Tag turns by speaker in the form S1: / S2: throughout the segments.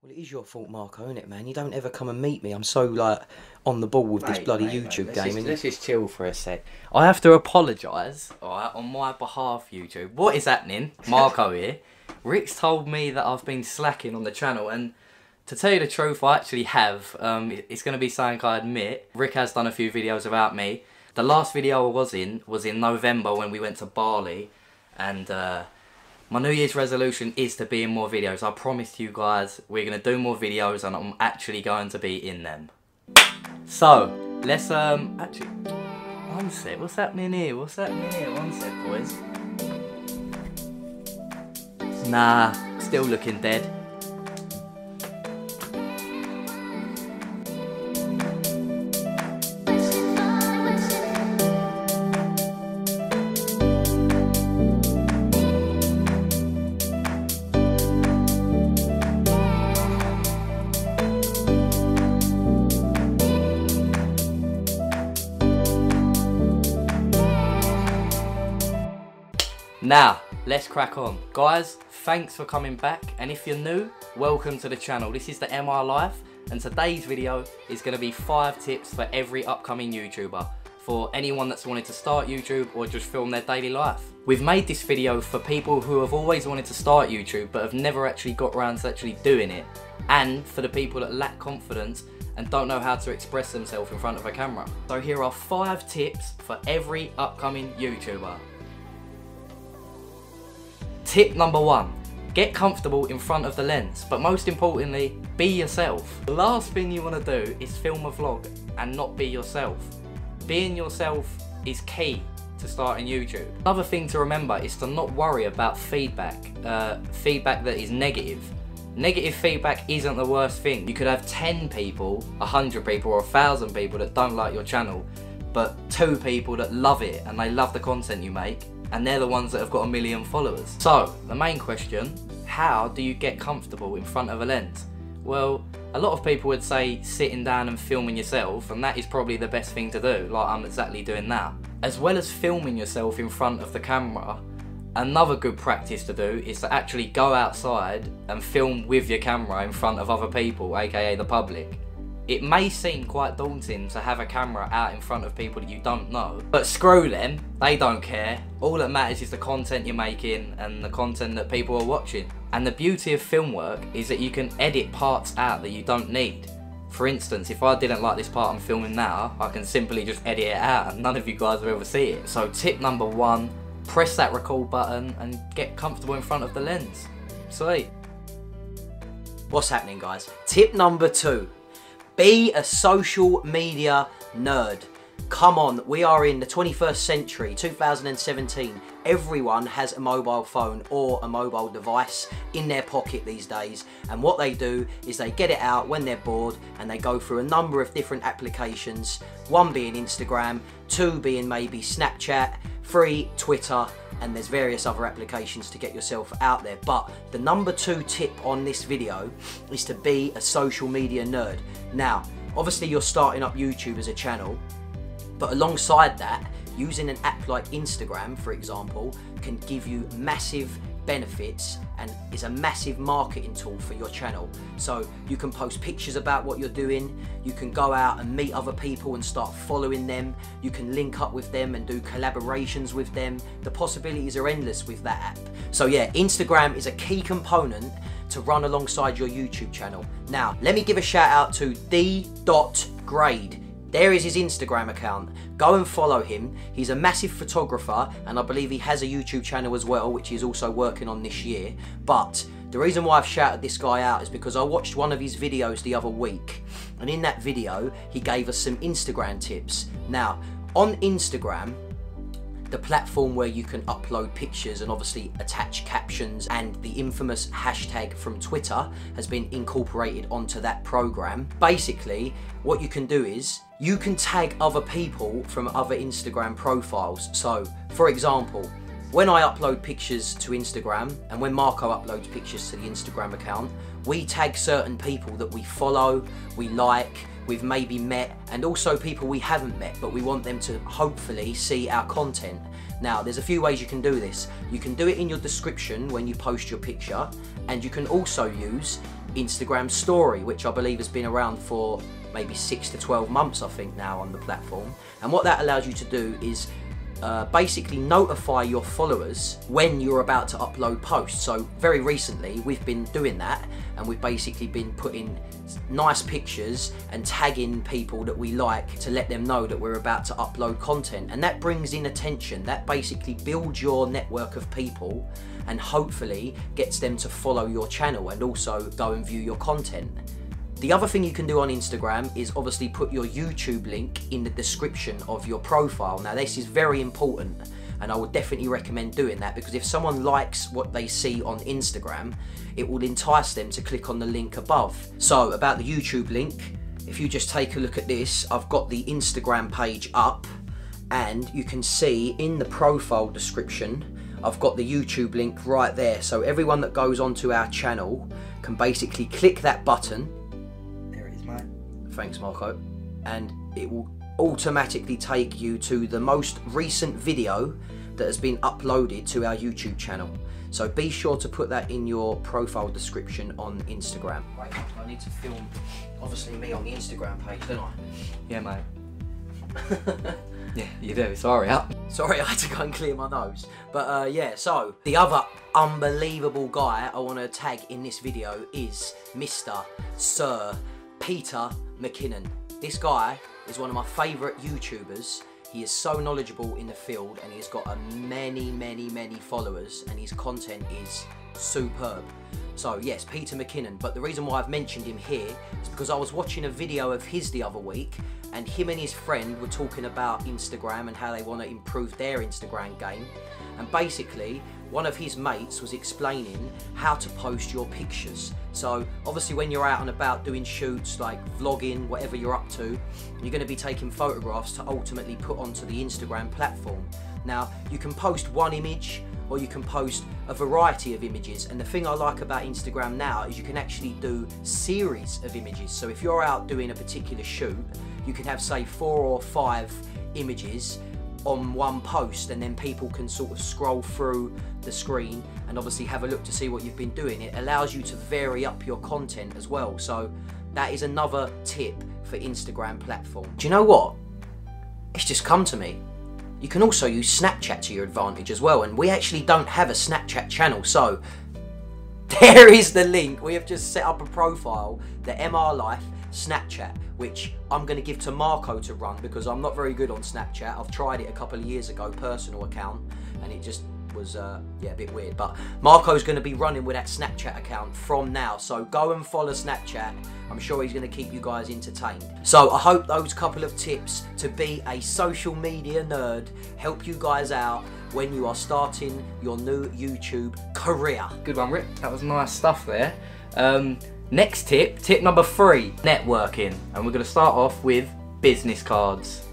S1: Well, it is your fault, Marco, isn't it, man? You don't ever come and meet me. I'm so, like, on the ball with this bloody YouTube game.
S2: Let's just chill for a sec. I have to apologise, alright, on my behalf, YouTube. What is happening? Marco here. Rick's told me that I've been slacking on the channel, and to tell you the truth, I actually have. It's going to be something I admit. Rick has done a few videos about me. The last video I was in November when we went to Bali, and my New Year's resolution is to be in more videos. I promised you guys we're going to do more videos and I'm actually going to be in them. So, let's actually, one sec, what's happening here? What's happening here? One sec, boys. Nah, still looking dead. Now, let's crack on. Guys, thanks for coming back, and if you're new, welcome to the channel. This is the MI Life, and today's video is going to be 5 tips for every upcoming YouTuber, for anyone that's wanted to start YouTube or just film their daily life. We've made this video for people who have always wanted to start YouTube but have never actually got around to actually doing it, and for the people that lack confidence and don't know how to express themselves in front of a camera. So here are 5 tips for every upcoming YouTuber. Tip number 1, get comfortable in front of the lens, but most importantly, be yourself. The last thing you want to do is film a vlog and not be yourself. Being yourself is key to starting YouTube. Another thing to remember is to not worry about feedback, feedback that is negative. Negative feedback isn't the worst thing. You could have 10 people, 100 people or 1,000 people that don't like your channel, but 2 people that love it and they love the content you make, and they're the ones that have got 1 million followers. So, the main question, how do you get comfortable in front of a lens? Well, a lot of people would say sitting down and filming yourself, and that is probably the best thing to do, like I'm exactly doing now. As well as filming yourself in front of the camera, another good practice to do is to actually go outside and film with your camera in front of other people, aka the public. It may seem quite daunting to have a camera out in front of people that you don't know, but screw them, they don't care. All that matters is the content you're making and the content that people are watching. And the beauty of film work is that you can edit parts out that you don't need. For instance, if I didn't like this part I'm filming now, I can simply just edit it out and none of you guys will ever see it. So tip number 1, press that record button and get comfortable in front of the lens. Sweet.
S1: What's happening, guys? Tip number 2. Be a social media nerd. Come on, we are in the 21st century, 2017. Everyone has a mobile phone or a mobile device in their pocket these days, and what they do is they get it out when they're bored and they go through a number of different applications, 1 being Instagram, 2 being maybe Snapchat, 3 Twitter, and there's various other applications to get yourself out there. But the number 2 tip on this video is to be a social media nerd. Now, obviously you're starting up YouTube as a channel, but alongside that, using an app like Instagram, for example, can give you massive benefits and is a massive marketing tool for your channel. So you can post pictures about what you're doing, you can go out and meet other people and start following them, you can link up with them and do collaborations with them. The possibilities are endless with that app. So yeah, Instagram is a key component to run alongside your YouTube channel. Now, let me give a shout out to D.Grade. There is his Instagram account. Go and follow him. He's a massive photographer, and I believe he has a YouTube channel as well, which he's also working on this year. But the reason why I've shouted this guy out is because I watched one of his videos the other week, and in that video, he gave us some Instagram tips. Now, on Instagram, the platform where you can upload pictures and obviously attach captions, and the infamous hashtag from Twitter has been incorporated onto that program. Basically, what you can do is you can tag other people from other Instagram profiles. So, for example, when I upload pictures to Instagram and when Marco uploads pictures to the Instagram account, we tag certain people that we follow, we like, we've maybe met, and also people we haven't met, but we want them to hopefully see our content. Now, there's a few ways you can do this. You can do it in your description when you post your picture, and you can also use Instagram story, which I believe has been around for maybe 6 to 12 months, I think, now on the platform. And what that allows you to do is basically notify your followers when you're about to upload posts. So very recently we've been doing that, and we've basically been putting nice pictures and tagging people that we like to let them know that we're about to upload content, and that brings in attention. That basically builds your network of people and hopefully gets them to follow your channel and also go and view your content. The other thing you can do on Instagram is obviously put your YouTube link in the description of your profile. Now this is very important, and I would definitely recommend doing that, because if someone likes what they see on Instagram, it will entice them to click on the link above. So about the YouTube link, if you just take a look at this, I've got the Instagram page up, and you can see in the profile description, I've got the YouTube link right there. So everyone that goes onto our channel can basically click that button. Thanks, Marco. And it will automatically take you to the most recent video that has been uploaded to our YouTube channel. So be sure to put that in your profile description on Instagram. Right, I need to film, obviously, me on the Instagram page, don't I?
S2: Yeah, mate. Yeah, you do. Sorry.
S1: Sorry, I had to go and clear my nose. But yeah, so the other unbelievable guy I want to tag in this video is Mr. Sir Peter McKinnon. This guy is one of my favourite YouTubers. He is so knowledgeable in the field, and he's got many followers, and his content is superb. So yes, Peter McKinnon. But the reason why I've mentioned him here is because I was watching a video of his the other week, and him and his friend were talking about Instagram and how they want to improve their Instagram game. And basically, one of his mates was explaining how to post your pictures. So obviously when you're out and about doing shoots, like vlogging, whatever you're up to, you're going to be taking photographs to ultimately put onto the Instagram platform. Now, you can post one image, or you can post a variety of images. And the thing I like about Instagram now is you can actually do series of images. So if you're out doing a particular shoot, you can have, say, 4 or 5 images on one post, and then people can sort of scroll through the screen and obviously have a look to see what you've been doing. It allows you to vary up your content as well. So that is another tip for Instagram platform. Do you know what? It's just come to me. You can also use Snapchat to your advantage as well, and we actually don't have a Snapchat channel, so there is the link. We have just set up a profile, the MR Life Snapchat, which I'm going to give to Marco to run, because I'm not very good on Snapchat. I've tried it a couple of years ago, personal account, and it just was yeah, a bit weird. But Marco's going to be running with that Snapchat account from now, so go and follow Snapchat. I'm sure he's going to keep you guys entertained. So I hope those couple of tips to be a social media nerd help you guys out when you are starting your new YouTube career.
S2: Good one, Rick. That was nice stuff there. Next tip number 3, networking. And we're going to start off with business cards.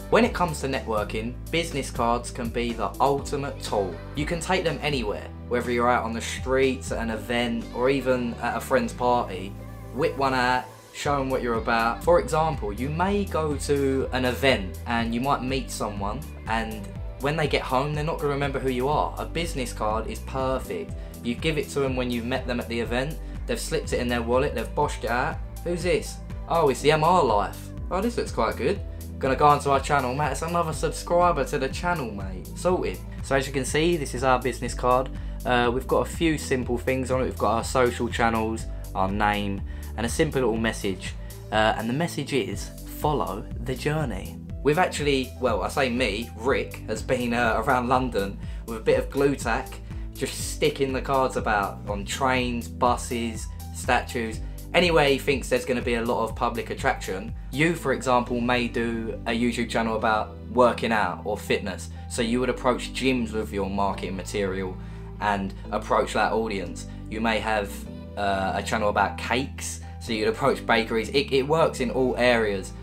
S2: When it comes to networking, business cards can be the ultimate tool. You can take them anywhere, whether you're out on the streets, at an event, or even at a friend's party. Whip one out, show them what you're about. For example, you may go to an event and you might meet someone, and when they get home, they're not going to remember who you are. A business card is perfect. You give it to them when you've met them at the event. They've slipped it in their wallet, they've boshed it out. Who's this? Oh, it's the MR Life. Oh, this looks quite good. Gonna go onto our channel, mate. It's another subscriber to the channel, mate. Sorted. So as you can see, this is our business card. We've got a few simple things on it. We've got our social channels, our name, and a simple little message. And the message is, follow the journey. We've actually, well, I say me, Rick, has been around London with a bit of glue tack, just sticking the cards about on trains, buses, statues, anywhere he thinks there's going to be a lot of public attraction. You, for example, may do a YouTube channel about working out or fitness, so you would approach gyms with your marketing material and approach that audience. You may have a channel about cakes, so you'd approach bakeries. It works in all areas,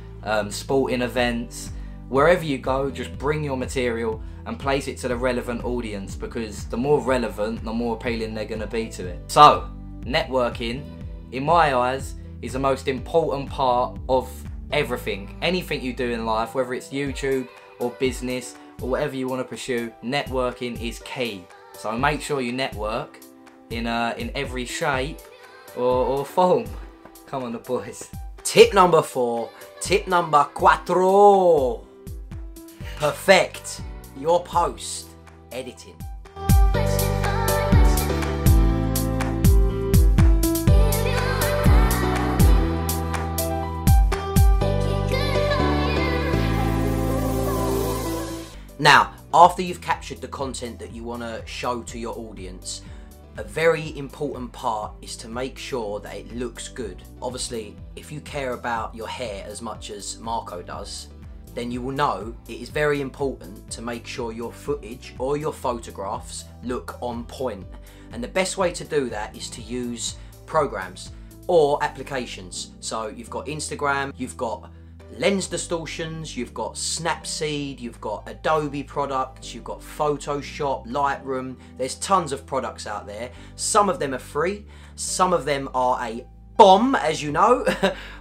S2: sporting events, wherever you go, just bring your material and place it to the relevant audience, because the more relevant, the more appealing they're going to be to it. So, networking, in my eyes, is the most important part of everything. Anything you do in life, whether it's YouTube or business or whatever you want to pursue, networking is key. So make sure you network in every shape or foam. Come on, the boys.
S1: Tip number 4, tip number 4. Perfect your post editing. Now, after you've captured the content that you want to show to your audience, a very important part is to make sure that it looks good. Obviously, if you care about your hair as much as Marco does, then you will know it is very important to make sure your footage or your photographs look on point. And the best way to do that is to use programs or applications. So you've got Instagram, you've got lens distortions, you've got Snapseed, you've got Adobe products, you've got Photoshop, Lightroom. There's tons of products out there. Some of them are free, some of them are a bomb, as you know,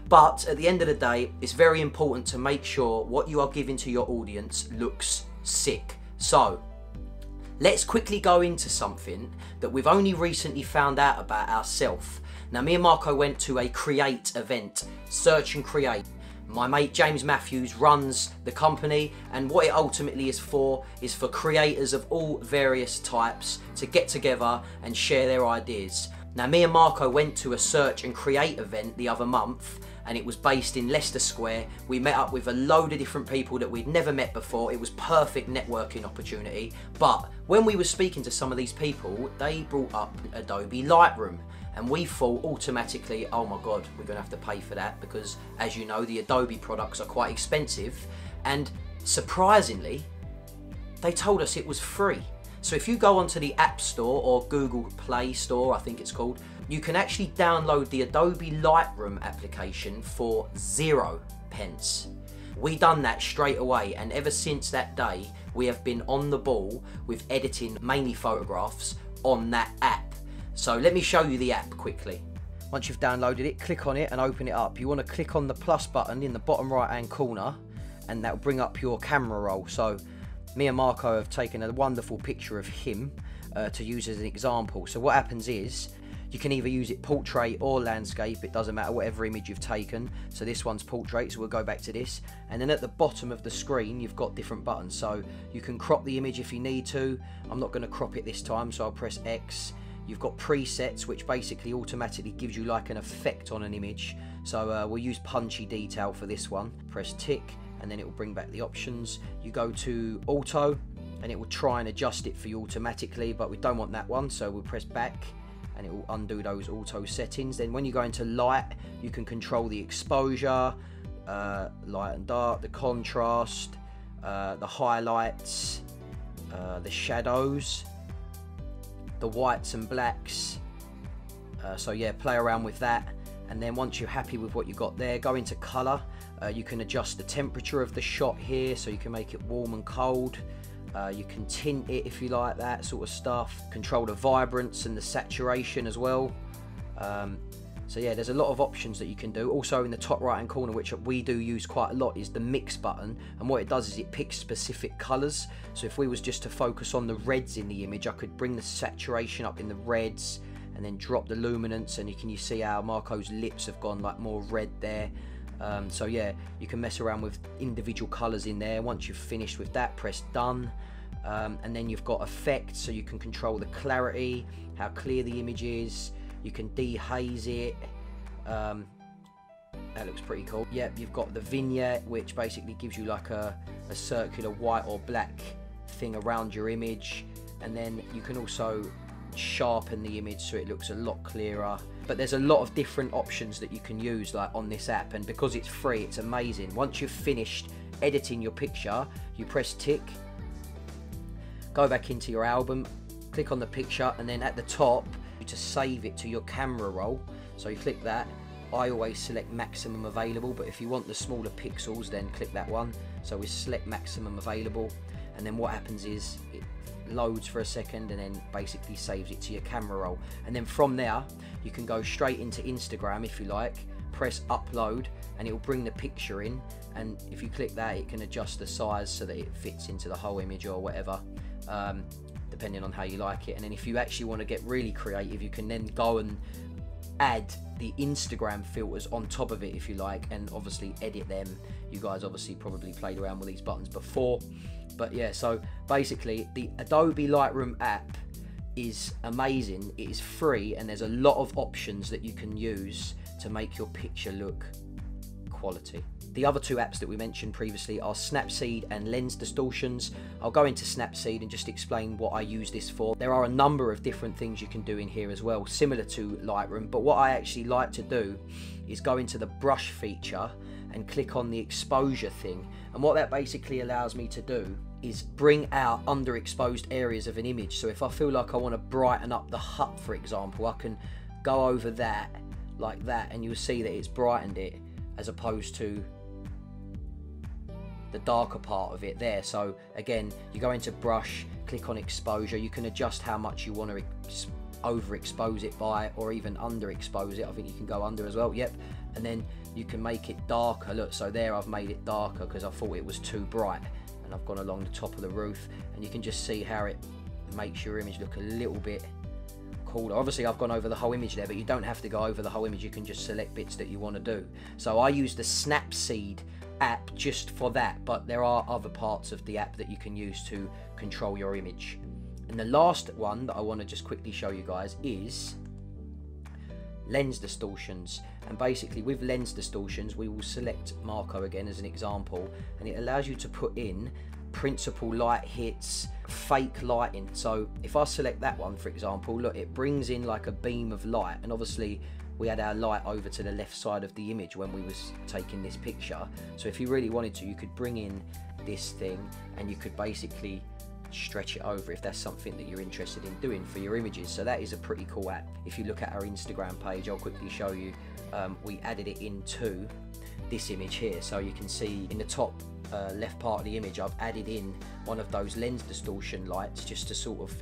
S1: but at the end of the day, it's very important to make sure what you are giving to your audience looks sick. So let's quickly go into something that we've only recently found out about ourselves. Now, me and Marco went to a Create event, Search and Create. My mate James Matthews runs the company, and what it ultimately is for creators of all various types to get together and share their ideas. Now, me and Marco went to a Search and Create event the other month, and it was based in Leicester Square. We met up with a load of different people that we'd never met before. It was perfect networking opportunity. But when we were speaking to some of these people, they brought up Adobe Lightroom. And we thought automatically, oh my God, we're gonna have to pay for that because, as you know, the Adobe products are quite expensive. And surprisingly, they told us it was free. So if you go onto the App Store or Google Play Store, I think it's called, you can actually download the Adobe Lightroom application for 0 pence. We done that straight away, and ever since that day, we have been on the ball with editing mainly photographs on that app. So let me show you the app quickly. Once you've downloaded it, click on it and open it up. You want to click on the plus button in the bottom right hand corner, and that will bring up your camera roll. So me and Marco have taken a wonderful picture of him to use as an example. So what happens is, you can either use it portrait or landscape, it doesn't matter, whatever image you've taken. So this one's portrait, so we'll go back to this. And then at the bottom of the screen, you've got different buttons. So you can crop the image if you need to. I'm not going to crop it this time, so I'll press X. You've got presets, which basically automatically gives you like an effect on an image. So we'll use punchy detail for this one. Press tick, and then it will bring back the options. You go to auto, and it will try and adjust it for you automatically, but we don't want that one, so we'll press back, and it will undo those auto settings. Then when you go into light, you can control the exposure, light and dark, the contrast, the highlights, the shadows, the whites and blacks. So yeah, play around with that, and then once you're happy with what you got there, go into color. You can adjust the temperature of the shot here, so you can make it warm and cold. You can tint it if you like, that sort of stuff. Control the vibrance and the saturation as well. So yeah, there's a lot of options that you can do. Also in the top right hand corner, which we do use quite a lot, is the mix button, and what it does is it picks specific colors. So if we was just to focus on the reds in the image, I could bring the saturation up in the reds and then drop the luminance, and you see how Marco's lips have gone like more red there. So yeah, you can mess around with individual colors in there. Once you've finished with that, press done. And then you've got effects, so you can control the clarity, how clear the image is. You can dehaze it. That looks pretty cool. Yep, you've got the vignette, which basically gives you like a circular white or black thing around your image. And then you can also sharpen the image so it looks a lot clearer. But there's a lot of different options that you can use like on this app, and because it's free, it's amazing. Once you've finished editing your picture, you press tick, go back into your album, click on the picture, and then at the top, to save it to your camera roll. So you click that. I always select maximum available, but if you want the smaller pixels, then click that one. So we select maximum available, and then what happens is it loads for a second and then basically saves it to your camera roll. And then from there, you can go straight into Instagram if you like, press upload, and it will bring the picture in, and if you click that, it can adjust the size so that it fits into the whole image or whatever, depending on how you like it. And then if you actually want to get really creative, you can then go and add the Instagram filters on top of it if you like, and obviously edit them. You guys obviously probably played around with these buttons before, but yeah, so basically the Adobe Lightroom app is amazing. It is free and there's a lot of options that you can use to make your picture look quality. The other two apps that we mentioned previously are Snapseed and Lens Distortions. I'll go into Snapseed and just explain what I use this for. There are a number of different things you can do in here as well, similar to Lightroom, but what I actually like to do is go into the brush feature and click on the exposure thing. And what that basically allows me to do is bring out underexposed areas of an image. So if I feel like I want to brighten up the hut, for example, I can go over that like that and you'll see that it's brightened it as opposed to the darker part of it there. So again, you go into brush, click on exposure, you can adjust how much you want to overexpose it by, or even underexpose it. I think you can go under as well, yep. And then you can make it darker. Look, so there I've made it darker because I thought it was too bright, and I've gone along the top of the roof, and you can just see how it makes your image look a little bit cooler. Obviously I've gone over the whole image there, but you don't have to go over the whole image, you can just select bits that you want to do. So I use the Snapseed app just for that, but there are other parts of the app that you can use to control your image. And the last one that I want to just quickly show you guys is Lens Distortions. And basically with Lens Distortions we will select Marco again as an example, and it allows you to put in principal light hits, fake lighting. So if I select that one, for example, look, it brings in like a beam of light, and obviously we had our light over to the left side of the image when we was taking this picture. So if you really wanted to, you could bring in this thing and you could basically stretch it over if that's something that you're interested in doing for your images. So that is a pretty cool app. If you look at our Instagram page, I'll quickly show you, we added it into this image here. So you can see in the top left part of the image, I've added in one of those lens distortion lights just to sort of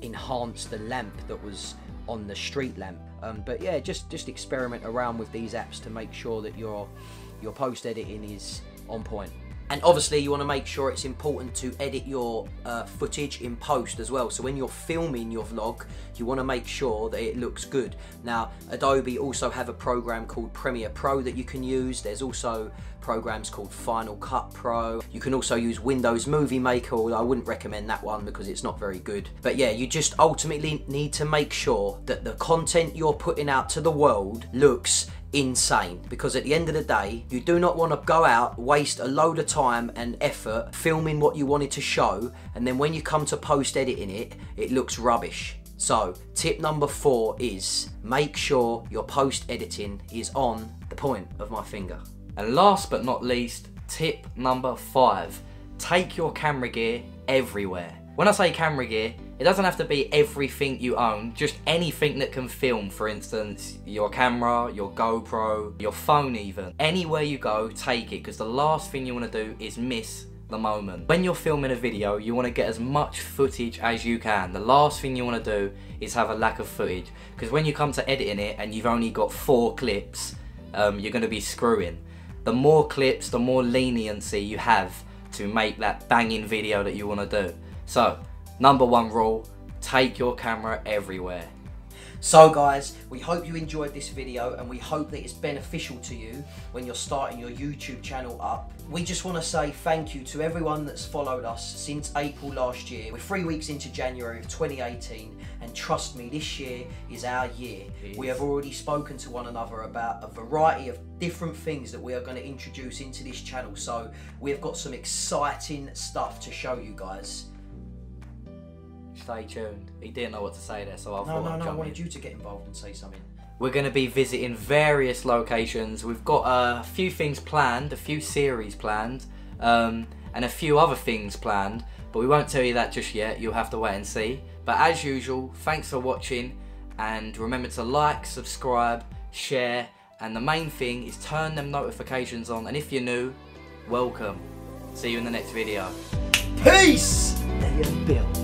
S1: enhance the lamp that was on the street lamp. But yeah, just experiment around with these apps to make sure that your post editing is on point. And obviously you want to make sure it's important to edit your footage in post as well. So when you're filming your vlog, you want to make sure that it looks good. Now, Adobe also have a program called Premiere Pro that you can use. There's also programs called Final Cut Pro. You can also use Windows Movie Maker, although I wouldn't recommend that one because it's not very good. But yeah, you just ultimately need to make sure that the content you're putting out to the world looks insane, because at the end of the day, you do not want to go out, waste a load of time and effort filming what you wanted to show, and then when you come to post editing it, it looks rubbish. So tip number 4 is make sure your post editing is on the point of my finger.
S2: And last but not least, tip number 5, take your camera gear everywhere. When I say camera gear, it doesn't have to be everything you own, just anything that can film. For instance, your camera, your GoPro, your phone even. Anywhere you go, take it, because the last thing you want to do is miss the moment. When you're filming a video, you want to get as much footage as you can. The last thing you want to do is have a lack of footage, because when you come to editing it and you've only got 4 clips, you're going to be screwing. The more clips, the more leniency you have to make that banging video that you want to do. So, number 1 rule, take your camera everywhere.
S1: So guys, we hope you enjoyed this video and we hope that it's beneficial to you when you're starting your YouTube channel up. We just want to say thank you to everyone that's followed us since April last year. We're 3 weeks into January of 2018, and trust me, this year is our year. We have already spoken to one another about a variety of different things that we are going to introduce into this channel, so we've got some exciting stuff to show you guys.
S2: Stay tuned. He didn't know what to say there, so I
S1: I wanted you to get involved and say something.
S2: We're going to be visiting various locations. We've got a few things planned, a few series planned, and a few other things planned, but we won't tell you that just yet. You'll have to wait and see. But as usual, thanks for watching, and remember to like, subscribe, share, and the main thing is turn them notifications on. And if you're new, welcome. See you in the next video.
S1: Peace! Bill.